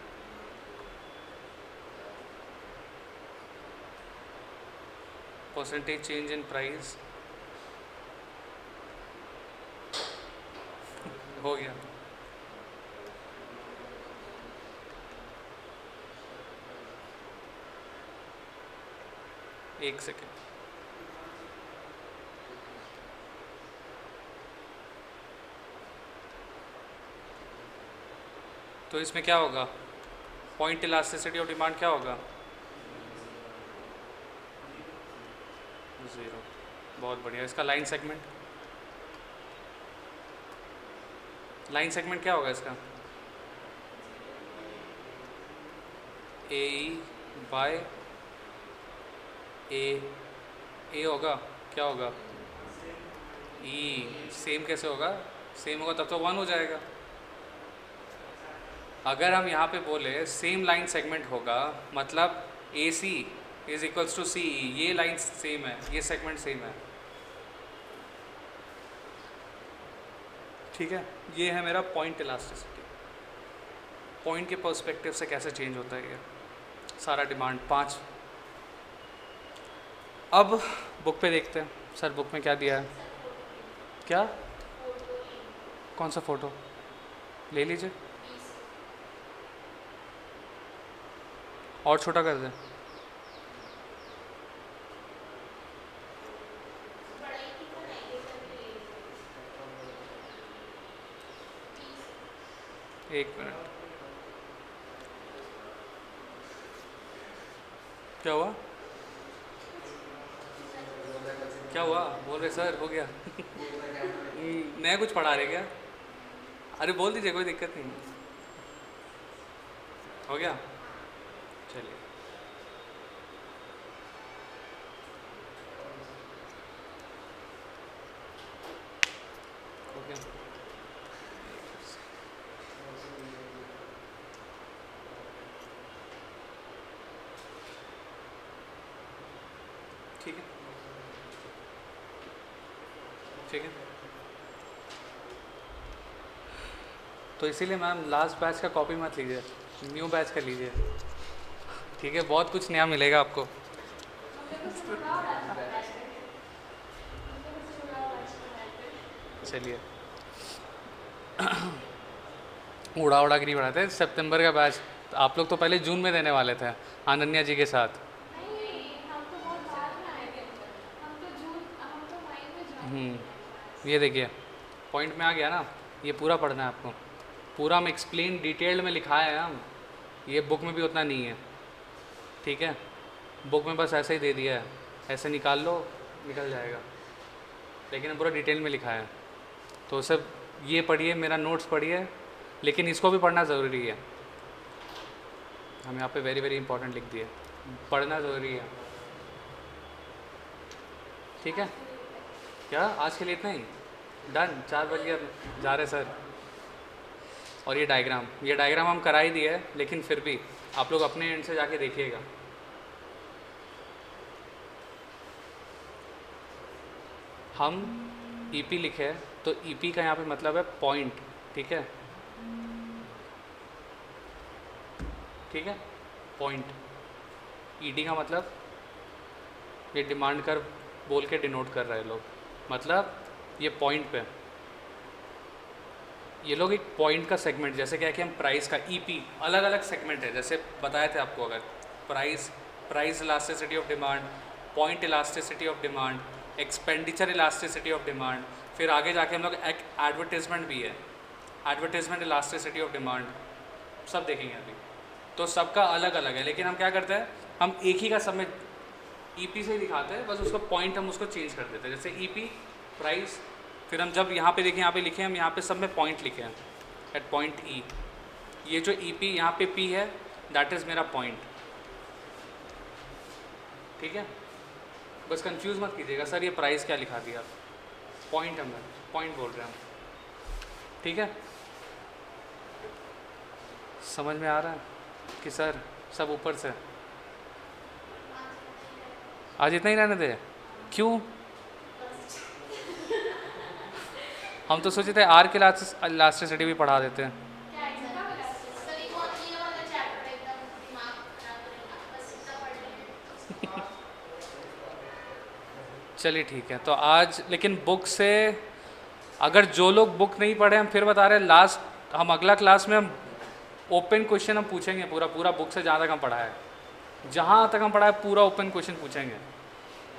percentage change in price, हो गया, एक सेकेंड, तो इसमें क्या होगा, पॉइंट इलास्टिसिटी ऑफ डिमांड क्या होगा, 0, बहुत बढ़िया। इसका लाइन सेगमेंट, लाइन सेगमेंट क्या होगा इसका, ए ई बाय ए होगा, क्या होगा, ई, सेम कैसे होगा, सेम होगा तब तो 1 हो जाएगा। अगर हम यहाँ पे बोले सेम लाइन सेगमेंट होगा, मतलब ए सी इज इक्वल्स टू सी ई, ये लाइन सेम है, ये सेगमेंट सेम है, ठीक है, ये है मेरा पॉइंट इलास्टिसिटी, पॉइंट के पर्सपेक्टिव से कैसे चेंज होता है ये सारा डिमांड 5। अब बुक पे देखते हैं सर बुक में क्या दिया है। क्या, कौन सा फ़ोटो ले लीजिए और छोटा कर दें। एक मिनट, क्या हुआ, क्या हुआ, बोल रहे सर हो गया नया कुछ पढ़ा रहे क्या? अरे बोल दीजिए, कोई दिक्कत नहीं, हो गया, चलिए। हो गया, ठीक है, ठीक है। तो इसीलिए मैम लास्ट बैच का कॉपी मत लीजिए, न्यू बैच का लीजिए, ठीक है, बहुत कुछ नया मिलेगा आपको। चलिए उड़ा उड़ा गिरी बढ़ाते हैं, सितंबर का बैच आप लोग तो पहले जून में देने वाले थे अनन्या जी के साथ। ये देखिए पॉइंट में आ गया ना, ये पूरा पढ़ना है आपको, पूरा हम एक्सप्लेन डिटेल्ड में लिखा है हम, ये बुक में भी उतना नहीं है, ठीक है, बुक में बस ऐसे ही दे दिया है, ऐसे निकाल लो निकल जाएगा, लेकिन पूरा डिटेल में लिखा है। तो सब ये पढ़िए, मेरा नोट्स पढ़िए, लेकिन इसको भी पढ़ना ज़रूरी है, हम यहाँ पे वेरी वेरी इंपॉर्टेंट लिख दिए, पढ़ना ज़रूरी है, ठीक है। क्या आज के लिए इतना ही, डन, 4 बज गया, जा रहे सर। और ये डायग्राम हम करा ही दिए है, लेकिन फिर भी आप लोग अपने एंड से जाके देखिएगा। हम ईपी लिखे है तो ईपी का यहाँ पे मतलब है पॉइंट, ठीक है, ठीक है, पॉइंट। ईडी का मतलब ये डिमांड कर बोल के डिनोट कर रहे हैं लोग, मतलब ये पॉइंट पे, ये लोग एक पॉइंट का सेगमेंट, जैसे क्या है कि हम प्राइस का ईपी अलग अलग सेगमेंट है, जैसे बताए थे आपको, अगर price elasticity of demand, point elasticity of demand, expenditure elasticity of demand, फिर आगे जाके हम लोग एक एडवर्टीजमेंट भी है, एडवर्टीजमेंट इलास्टिसिटी ऑफ डिमांड, सब देखेंगे अभी। तो सबका अलग अलग है, लेकिन हम क्या करते हैं, हम एक ही का सब में ईपी से ही दिखाते हैं, बस उसका पॉइंट हम उसको चेंज कर देते हैं, जैसे ईपी प्राइस, फिर हम जब यहाँ पे देखें, यहाँ पे लिखे हम यहाँ पे सब में पॉइंट लिखे हैं एट पॉइंट ई, ये जो ईपी यहाँ पे पी है दैट इज़ मेरा पॉइंट, ठीक है। बस कंफ्यूज मत कीजिएगा सर ये प्राइस क्या लिखा दिया, पॉइंट हम पॉइंट बोल रहे हैं हम, ठीक है। समझ में आ रहा है कि सर सब ऊपर से, आज इतना ही रहने दे, क्यों? हम तो सोचे थे आर के इलास्टिसिटी भी पढ़ा देते हैं। चलिए ठीक है, तो आज लेकिन बुक से, अगर जो लोग बुक नहीं पढ़े, हम फिर बता रहे हैं, लास्ट हम अगला क्लास में हम ओपन क्वेश्चन हम पूछेंगे, पूरा पूरा बुक से जहाँ तक हम पढ़ा है, जहाँ तक हम पढ़ा है पूरा ओपन क्वेश्चन पूछेंगे,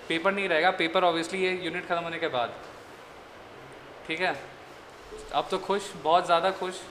पेपर नहीं रहेगा, पेपर ऑब्वियसली ये यूनिट ख़त्म होने के बाद, ठीक है। अब तो खुश, बहुत ज़्यादा खुश।